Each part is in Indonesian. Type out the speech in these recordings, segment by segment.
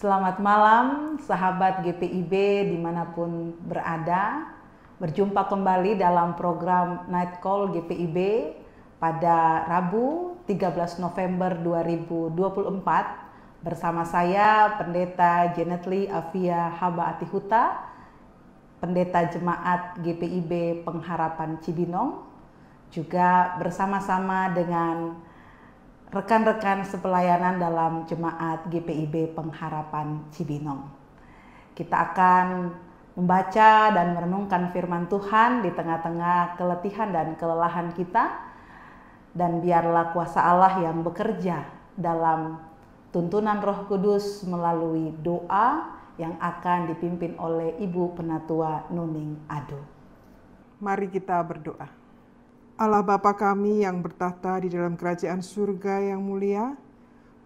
Selamat malam sahabat GPIB dimanapun berada. Berjumpa kembali dalam program Night Call GPIB pada Rabu 13 November 2024 bersama saya Pendeta Janetly Afia Haba Atihuta, Pendeta Jemaat GPIB Pengharapan Cibinong, juga bersama-sama dengan rekan-rekan sepelayanan dalam Jemaat GPIB Pengharapan Cibinong. Kita akan membaca dan merenungkan firman Tuhan di tengah-tengah keletihan dan kelelahan kita, dan biarlah kuasa Allah yang bekerja dalam tuntunan Roh Kudus melalui doa yang akan dipimpin oleh Ibu Penatua Nuning Ado. Mari kita berdoa. Allah Bapa kami yang bertahta di dalam kerajaan surga yang mulia,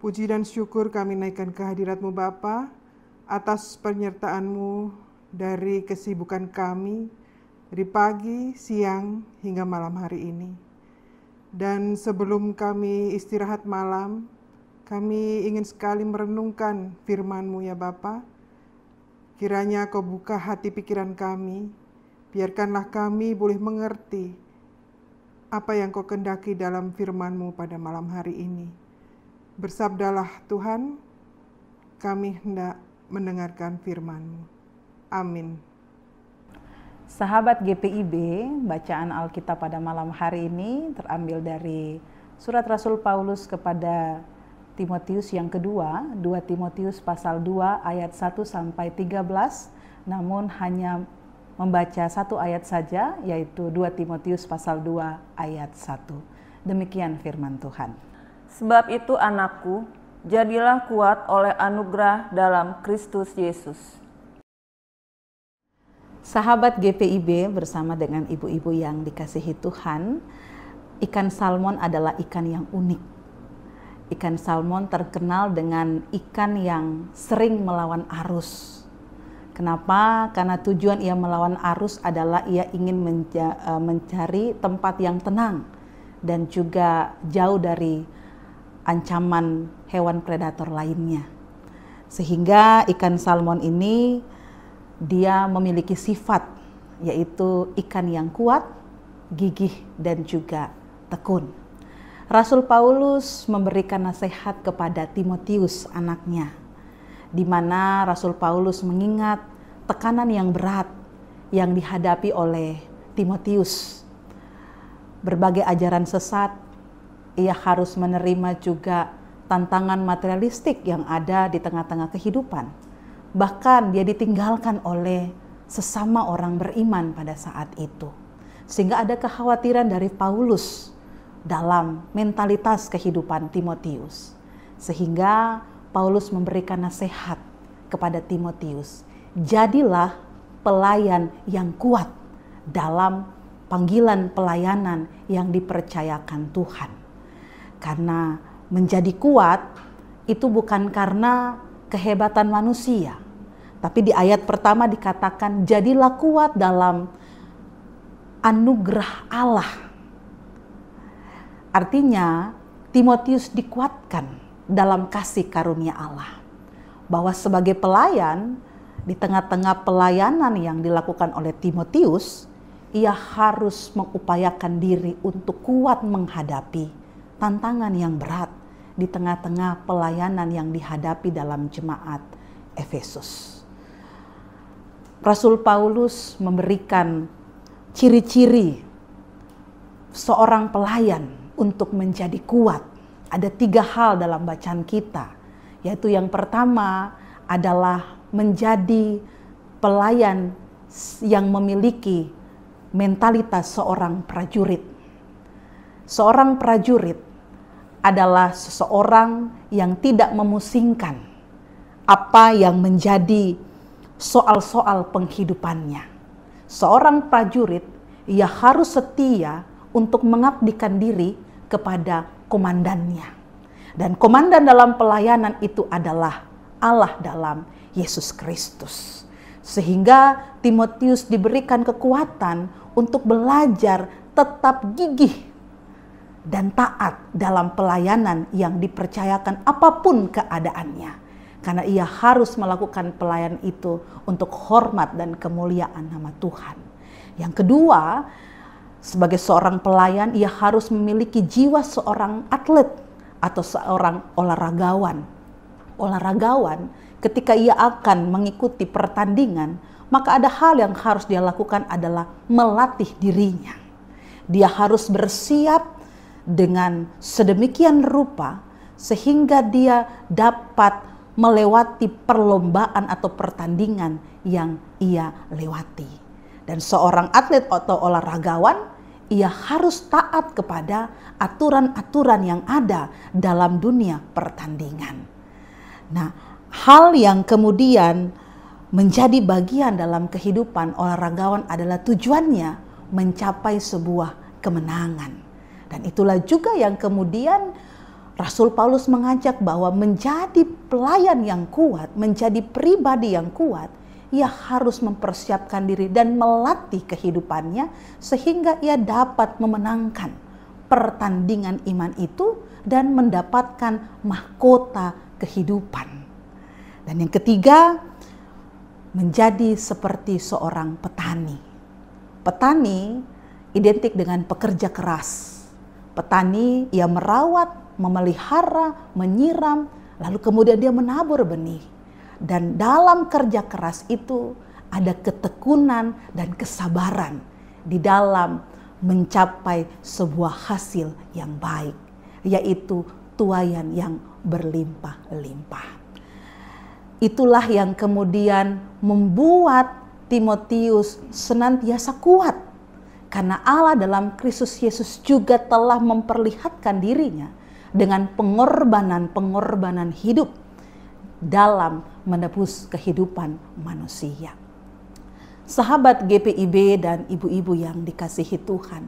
puji dan syukur kami naikkan kehadirat-Mu Bapa atas penyertaan-Mu dari kesibukan kami dari pagi, siang, hingga malam hari ini. Dan sebelum kami istirahat malam, kami ingin sekali merenungkan firman-Mu ya Bapa. Kiranya Kau buka hati pikiran kami, biarkanlah kami boleh mengerti apa yang Kau kehendaki dalam firman-Mu pada malam hari ini. Bersabdalah Tuhan, kami hendak mendengarkan firman-Mu. Amin. Sahabat GPIB, bacaan Alkitab pada malam hari ini terambil dari surat Rasul Paulus kepada Timotius yang kedua, 2 Timotius pasal 2 ayat 1 sampai 13, namun hanya membaca satu ayat saja, yaitu 2 Timotius pasal 2 ayat 1. Demikian firman Tuhan. Sebab itu anakku, jadilah kuat oleh anugerah dalam Kristus Yesus. Sahabat GPIB bersama dengan ibu-ibu yang dikasihi Tuhan, ikan salmon adalah ikan yang unik. Ikan salmon terkenal dengan ikan yang sering melawan arus. Kenapa? Karena tujuan ia melawan arus adalah ia ingin mencari tempat yang tenang dan juga jauh dari ancaman hewan predator lainnya. Sehingga ikan salmon ini dia memiliki sifat, yaitu ikan yang kuat, gigih, dan juga tekun. Rasul Paulus memberikan nasihat kepada Timotius anaknya, di mana Rasul Paulus mengingat tekanan yang berat yang dihadapi oleh Timotius. Berbagai ajaran sesat, ia harus menerima juga tantangan materialistik yang ada di tengah-tengah kehidupan. Bahkan dia ditinggalkan oleh sesama orang beriman pada saat itu. Sehingga ada kekhawatiran dari Paulus dalam mentalitas kehidupan Timotius. Sehingga Paulus memberikan nasihat kepada Timotius, jadilah pelayan yang kuat dalam panggilan pelayanan yang dipercayakan Tuhan. Karena menjadi kuat itu bukan karena kehebatan manusia, tapi di ayat pertama dikatakan jadilah kuat dalam anugerah Allah. Artinya Timotius dikuatkan dalam kasih karunia Allah. Bahwa sebagai pelayan, di tengah-tengah pelayanan yang dilakukan oleh Timotius, ia harus mengupayakan diri untuk kuat menghadapi tantangan yang berat di tengah-tengah pelayanan yang dihadapi dalam jemaat Efesus. Rasul Paulus memberikan ciri-ciri seorang pelayan untuk menjadi kuat. Ada 3 hal dalam bacaan kita, yaitu yang pertama adalah menjadi pelayan yang memiliki mentalitas seorang prajurit. Seorang prajurit adalah seseorang yang tidak memusingkan apa yang menjadi soal-soal penghidupannya. Seorang prajurit, ia harus setia untuk mengabdikan diri kepada komandannya. Dan komandan dalam pelayanan itu adalah Allah dalam Yesus Kristus. Sehingga Timotius diberikan kekuatan untuk belajar tetap gigih dan taat dalam pelayanan yang dipercayakan apapun keadaannya. karena ia harus melakukan pelayan itu untuk hormat dan kemuliaan nama Tuhan. Yang kedua, sebagai seorang pelayan, ia harus memiliki jiwa seorang atlet atau seorang olahragawan. Olahragawan, ketika ia akan mengikuti pertandingan, maka ada hal yang harus dia lakukan adalah melatih dirinya. Dia harus bersiap dengan sedemikian rupa sehingga dia dapat melewati perlombaan atau pertandingan yang ia lewati. Dan seorang atlet atau olahragawan, ia harus taat kepada aturan-aturan yang ada dalam dunia pertandingan. Nah, hal yang kemudian menjadi bagian dalam kehidupan olahragawan adalah tujuannya mencapai sebuah kemenangan. Dan itulah juga yang kemudian Rasul Paulus mengajak bahwa menjadi pelayan yang kuat, menjadi pribadi yang kuat, ia harus mempersiapkan diri dan melatih kehidupannya sehingga ia dapat memenangkan pertandingan iman itu dan mendapatkan mahkota kehidupan. Dan yang ketiga, menjadi seperti seorang petani. Petani identik dengan pekerja keras. Petani ia merawat, memelihara, menyiram, lalu kemudian dia menabur benih. Dan dalam kerja keras itu ada ketekunan dan kesabaran di dalam mencapai sebuah hasil yang baik, yaitu tuaian yang berlimpah-limpah. Itulah yang kemudian membuat Timotius senantiasa kuat, karena Allah dalam Kristus Yesus juga telah memperlihatkan dirinya dengan pengorbanan hidup dalam menebus kehidupan manusia. Sahabat GPIB dan ibu-ibu yang dikasihi Tuhan,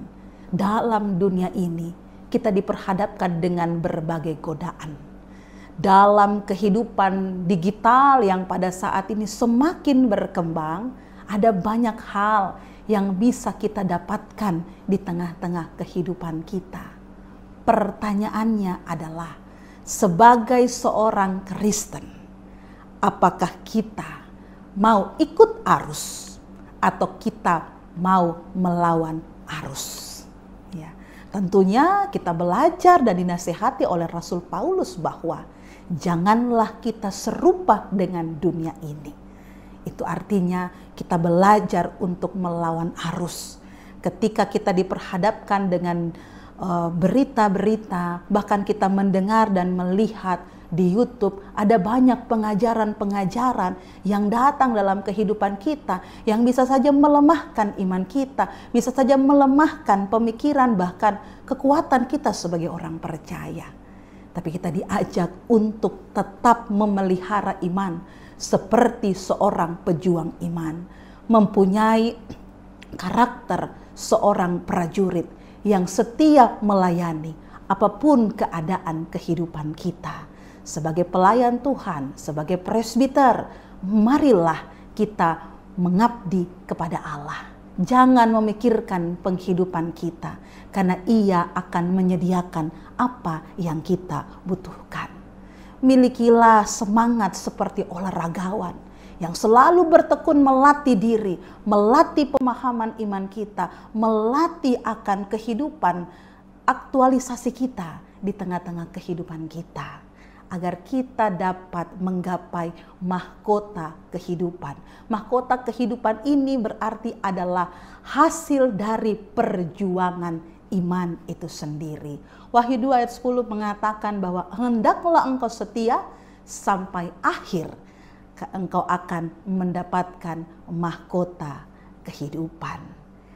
dalam dunia ini kita diperhadapkan dengan berbagai godaan. Dalam kehidupan digital yang pada saat ini semakin berkembang, ada banyak hal yang bisa kita dapatkan di tengah-tengah kehidupan kita. Pertanyaannya adalah, sebagai seorang Kristen, apakah kita mau ikut arus atau kita mau melawan arus? Ya, tentunya kita belajar dan dinasihati oleh Rasul Paulus bahwa janganlah kita serupa dengan dunia ini. Itu artinya kita belajar untuk melawan arus. Ketika kita diperhadapkan dengan berita-berita, bahkan kita mendengar dan melihat di YouTube, ada banyak pengajaran-pengajaran yang datang dalam kehidupan kita yang bisa saja melemahkan iman kita, bisa saja melemahkan pemikiran, bahkan kekuatan kita sebagai orang percaya. Tapi kita diajak untuk tetap memelihara iman seperti seorang pejuang iman, mempunyai karakter seorang prajurit yang setia melayani apapun keadaan kehidupan kita. Sebagai pelayan Tuhan, sebagai presbiter, marilah kita mengabdi kepada Allah. Jangan memikirkan penghidupan kita, karena Ia akan menyediakan apa yang kita butuhkan. Milikilah semangat seperti olahragawan yang selalu bertekun melatih diri, melatih pemahaman iman kita, melatih akan kehidupan, aktualisasi kita di tengah-tengah kehidupan kita, agar kita dapat menggapai mahkota kehidupan. Mahkota kehidupan ini berarti adalah hasil dari perjuangan iman itu sendiri. Wahyu 2 ayat 10 mengatakan bahwa hendaklah engkau setia sampai akhir, engkau akan mendapatkan mahkota kehidupan.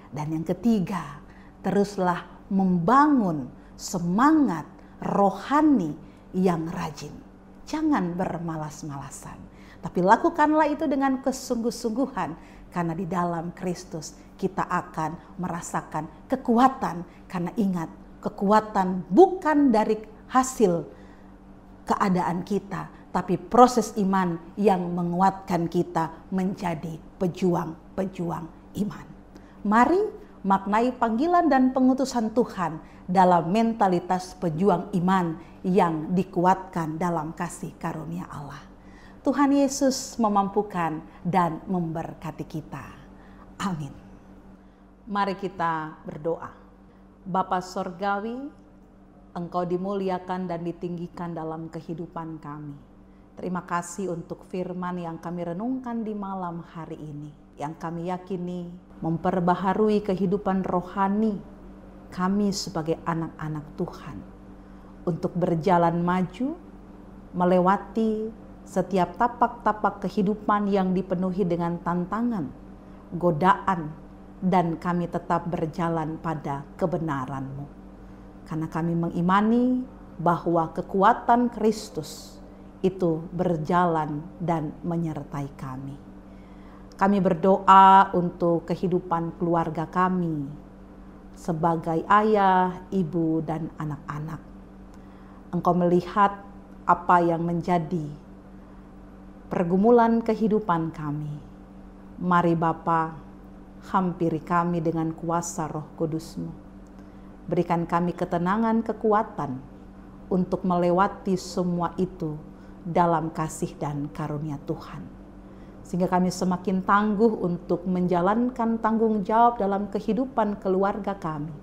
Dan yang ketiga, teruslah membangun semangat rohani yang rajin. Jangan bermalas-malasan, tapi lakukanlah itu dengan kesungguh-sungguhan, karena di dalam Kristus kita akan merasakan kekuatan. Karena ingat, kekuatan bukan dari hasil keadaan kita, tapi proses iman yang menguatkan kita menjadi pejuang-pejuang iman. Mari maknai panggilan dan pengutusan Tuhan dalam mentalitas pejuang iman yang dikuatkan dalam kasih karunia Allah. Tuhan Yesus memampukan dan memberkati kita. Amin. Mari kita berdoa. Bapa Sorgawi, Engkau dimuliakan dan ditinggikan dalam kehidupan kami. Terima kasih untuk firman yang kami renungkan di malam hari ini, yang kami yakini memperbaharui kehidupan rohani kami sebagai anak-anak Tuhan, untuk berjalan maju, melewati setiap tapak-tapak kehidupan yang dipenuhi dengan tantangan, godaan, dan kami tetap berjalan pada kebenaran-Mu. Karena kami mengimani bahwa kekuatan Kristus itu berjalan dan menyertai kami. Kami berdoa untuk kehidupan keluarga kami sebagai ayah, ibu, dan anak-anak. Engkau melihat apa yang menjadi pergumulan kehidupan kami. Mari Bapa, hampiri kami dengan kuasa Roh Kudus-Mu. Berikan kami ketenangan, kekuatan untuk melewati semua itu dalam kasih dan karunia Tuhan. Sehingga kami semakin tangguh untuk menjalankan tanggung jawab dalam kehidupan keluarga kami,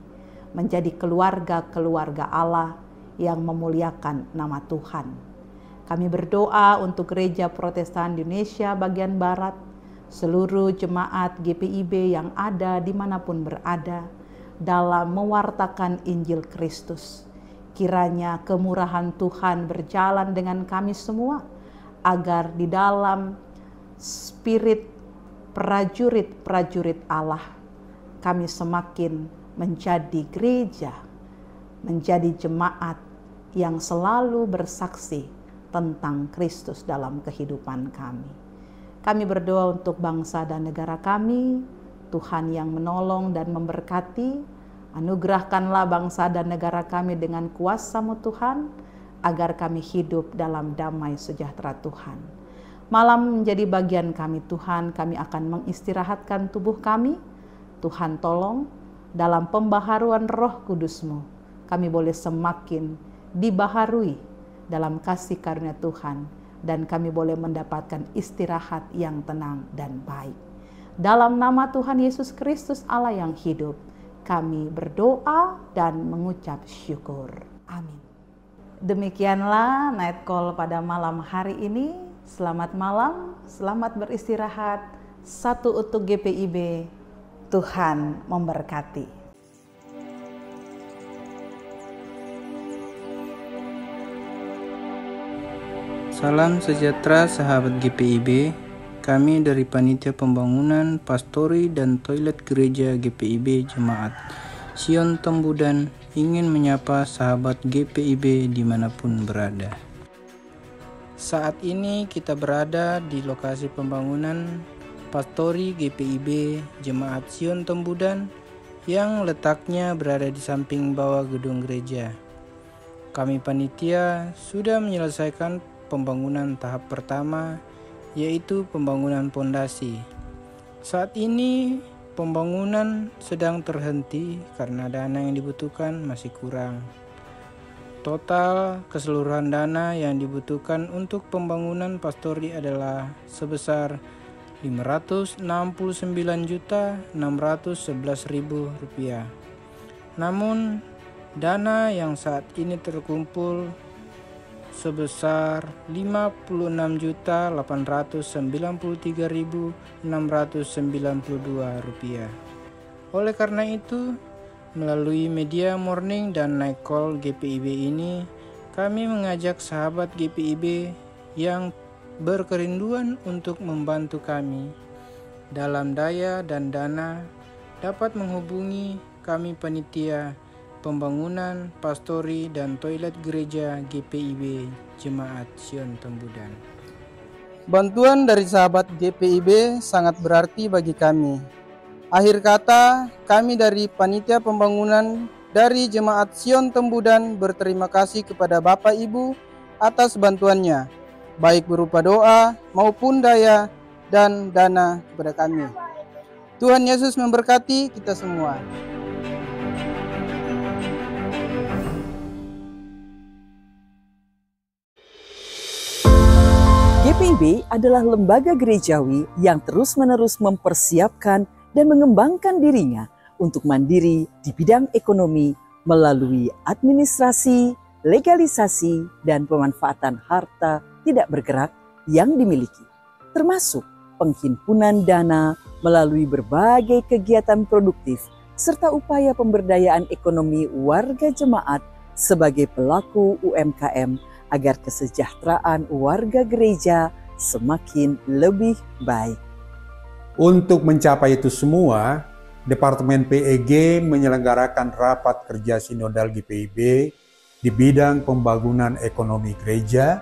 menjadi keluarga-keluarga Allah yang memuliakan nama Tuhan. Kami berdoa untuk Gereja Protestan Indonesia bagian Barat, seluruh jemaat GPIB yang ada dimanapun berada, dalam mewartakan Injil Kristus. Kiranya kemurahan Tuhan berjalan dengan kami semua, agar di dalam spirit prajurit-prajurit Allah, kami semakin menjadi gereja, menjadi jemaat yang selalu bersaksi tentang Kristus dalam kehidupan kami. Kami berdoa untuk bangsa dan negara kami, Tuhan yang menolong dan memberkati, anugerahkanlah bangsa dan negara kami dengan kuasa-Mu Tuhan, agar kami hidup dalam damai sejahtera Tuhan. Malam menjadi bagian kami Tuhan, kami akan mengistirahatkan tubuh kami. Tuhan tolong dalam pembaharuan Roh Kudus-Mu, kami boleh semakin dibaharui dalam kasih karunia Tuhan, dan kami boleh mendapatkan istirahat yang tenang dan baik. Dalam nama Tuhan Yesus Kristus Allah yang hidup, kami berdoa dan mengucap syukur. Amin. Demikianlah Night Call pada malam hari ini. Selamat malam, selamat beristirahat. Satu untuk GPIB, Tuhan memberkati. Salam sejahtera sahabat GPIB. Kami dari Panitia Pembangunan, Pastori, dan Toilet Gereja GPIB Jemaat Sion Tembudan ingin menyapa sahabat GPIB dimanapun berada. Saat ini kita berada di lokasi pembangunan Pastori GPIB Jemaat Sion Tembudan yang letaknya berada di samping bawah gedung gereja. Kami panitia sudah menyelesaikan pembangunan tahap pertama, yaitu pembangunan pondasi. Saat ini pembangunan sedang terhenti karena dana yang dibutuhkan masih kurang. Total keseluruhan dana yang dibutuhkan untuk pembangunan pastori adalah sebesar Rp569.611.000. Namun dana yang saat ini terkumpul sebesar Rp56893.692. Oleh karena itu, melalui media morning dan night call GPIB ini, kami mengajak sahabat GPIB yang berkerinduan untuk membantu kami dalam daya dan dana dapat menghubungi kami panitia pembangunan, pastori, dan toilet gereja GPIB Jemaat Sion Tembudan. Bantuan dari sahabat GPIB sangat berarti bagi kami. Akhir kata, kami dari Panitia Pembangunan dari Jemaat Sion Tembudan berterima kasih kepada Bapak Ibu atas bantuannya, baik berupa doa maupun daya dan dana kepada kami. Tuhan Yesus memberkati kita semua. GPIB adalah lembaga gerejawi yang terus-menerus mempersiapkan dan mengembangkan dirinya untuk mandiri di bidang ekonomi melalui administrasi, legalisasi, dan pemanfaatan harta tidak bergerak yang dimiliki, termasuk penghimpunan dana melalui berbagai kegiatan produktif serta upaya pemberdayaan ekonomi warga jemaat sebagai pelaku UMKM agar kesejahteraan warga gereja semakin lebih baik. Untuk mencapai itu semua, Departemen PEG menyelenggarakan rapat kerja sinodal GPIB di bidang pembangunan ekonomi gereja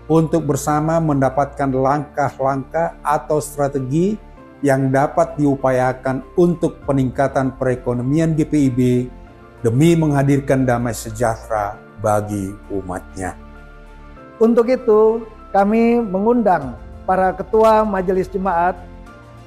untuk bersama mendapatkan langkah-langkah atau strategi yang dapat diupayakan untuk peningkatan perekonomian GPIB demi menghadirkan damai sejahtera bagi umatnya. Untuk itu, kami mengundang para ketua majelis jemaat,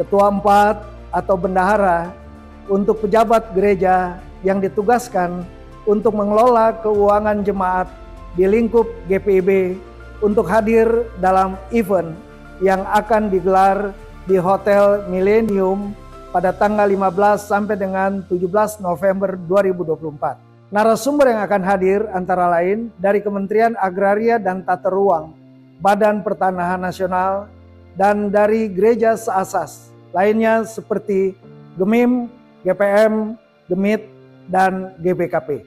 ketua 4 atau bendahara untuk pejabat gereja yang ditugaskan untuk mengelola keuangan jemaat di lingkup GPIB untuk hadir dalam event yang akan digelar di Hotel Millennium pada tanggal 15 sampai dengan 17 November 2024. Narasumber yang akan hadir antara lain dari Kementerian Agraria dan Tata Ruang, Badan Pertanahan Nasional, dan dari gereja seasas lainnya seperti GEMIM, GPM, GEMIT, dan GBKP.